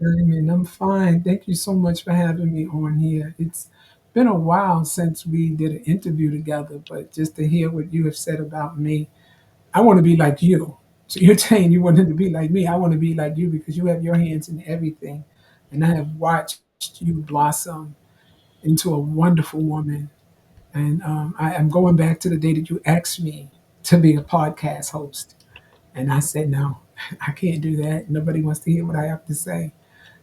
Diamond. I'm fine. Thank you so much for having me on here. It's been a while since we did an interview together, but just to hear what you have said about me, I want to be like you. So you're saying you wanted to be like me. I want to be like you because you have your hands in everything. And I have watched you blossom into a wonderful woman. And I am going back to the day that you asked me to be a podcast host. And I said, no, I can't do that. Nobody wants to hear what I have to say.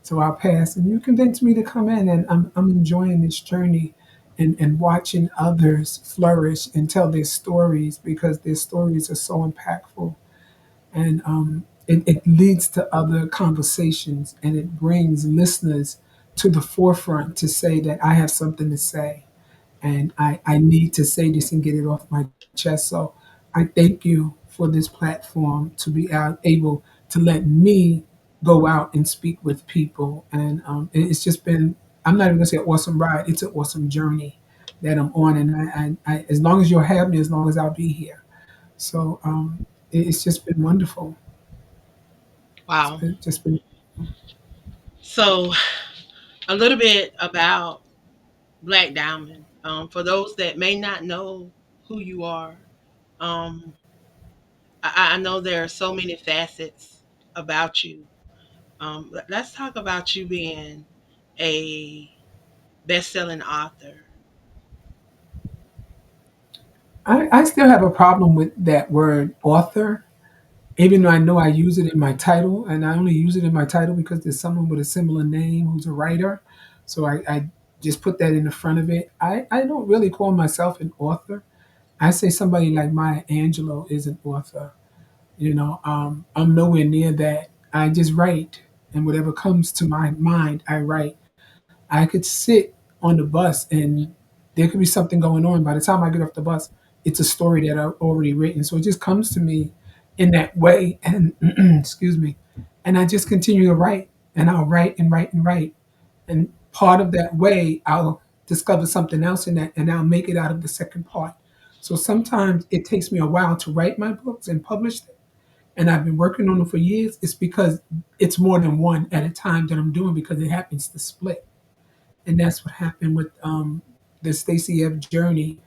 So I'll pass. And you convinced me to come in, and I'm enjoying this journey and watching others flourish and tell their stories because their stories are so impactful. And it leads to other conversations and it brings listeners to the forefront to say that I have something to say and I need to say this and get it off my chest. So I thank you for this platform to be able to let me go out and speak with people. And it's just been, I'm not even gonna say an awesome ride, it's an awesome journey that I'm on. And as long as you'll have me, as long as I'll be here. So it's just been wonderful. Wow. Just been So, a little bit about Black Diamond. For those that may not know who you are, um, I know there are so many facets about you. Let's talk about you being a best-selling author. I still have a problem with that word author, even though I know I use it in my title, and I only use it in my title because there's someone with a similar name who's a writer. So I just put that in the front of it. I don't really call myself an author. I say somebody like Maya Angelou is an author. I'm nowhere near that. I just write, and whatever comes to my mind, I write. I could sit on the bus and there could be something going on. By the time I get off the bus, it's a story that I've already written. So it just comes to me in that way. And excuse me. And I just continue to write and I'll write and write and write. And part of that way, I'll discover something else in that and I'll make it out of the second part. So sometimes it takes me a while to write my books and publish them. And I've been working on them for years. It's because it's more than one at a time that I'm doing because it happens to split. And that's what happened with the Stacey F. Journey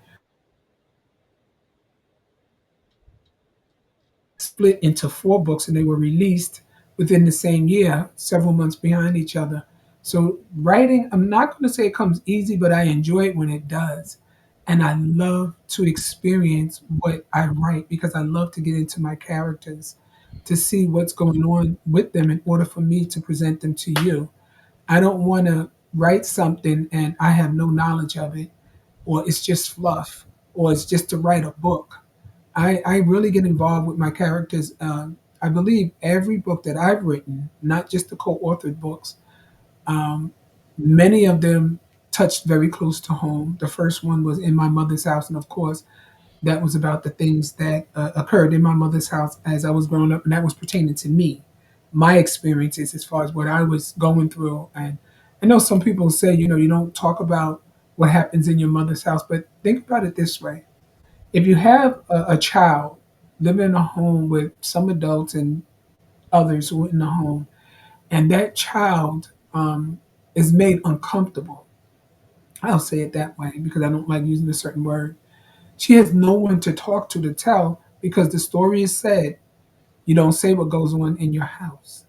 split into four books, and they were released within the same year, several months behind each other. So writing, I'm not going to say it comes easy, but I enjoy it when it does. And I love to experience what I write because I love to get into my characters to see what's going on with them in order for me to present them to you. I don't want to write something and I have no knowledge of it, or it's just fluff, or it's just to write a book. I really get involved with my characters. I believe every book that I've written, not just the co-authored books, um, many of them touched very close to home. The first one was In My Mother's House, and of course, that was about the things that occurred in my mother's house as I was growing up, and that was pertaining to me, my experiences as far as what I was going through. And I know some people say, you don't talk about what happens in your mother's house, but think about it this way: if you have a child living in a home with some adults and others who are in the home, and that child is made uncomfortable, I'll say it that way because I don't like using a certain word. She has no one to talk to tell because the story is said you don't say what goes on in your house.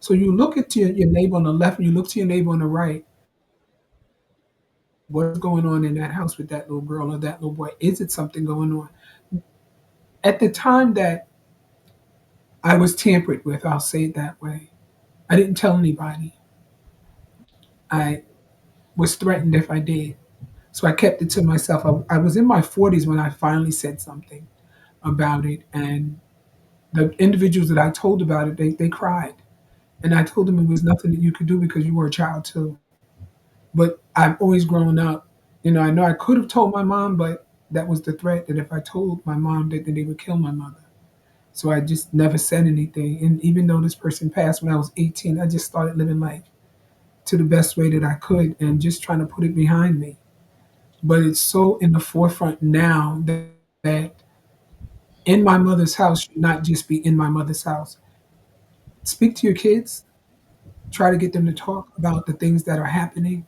So you look at your neighbor on the left and you look to your neighbor on the right. What's going on in that house with that little girl or that little boy? Is it something going on? At the time that I was tampered with, I'll say it that way, I didn't tell anybody. I was threatened if I did. So I kept it to myself. I was in my 40s when I finally said something about it. And the individuals that I told about it, they cried. And I told them it was nothing that you could do because you were a child too. But I've always grown up. I know I could have told my mom, but that was the threat that if I told my mom that then they would kill my mother. So I just never said anything. And even though this person passed when I was 18, I just started living life to the best way that I could and just trying to put it behind me. But it's so in the forefront now that in my mother's house should not just be in my mother's house. Speak to your kids, try to get them to talk about the things that are happening.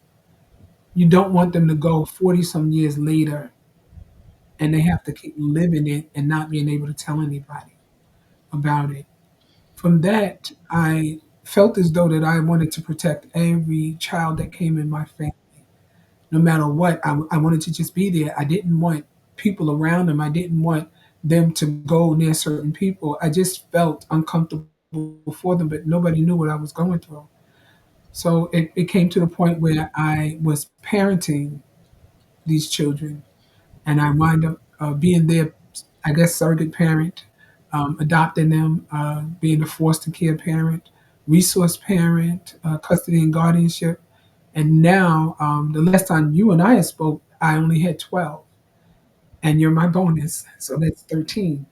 You don't want them to go 40 some years later and they have to keep living it and not being able to tell anybody about it. From that, I felt as though that I wanted to protect every child that came in my family. No matter what, I wanted to just be there. I didn't want people around them. I didn't want them to go near certain people. I just felt uncomfortable for them, but nobody knew what I was going through. So it came to the point where I was parenting these children, and I wind up being their, I guess, surrogate parent, adopting them, being a foster care parent, resource parent, custody and guardianship. And now, the last time you and I spoke, I only had 12, and you're my bonus, so that's 13.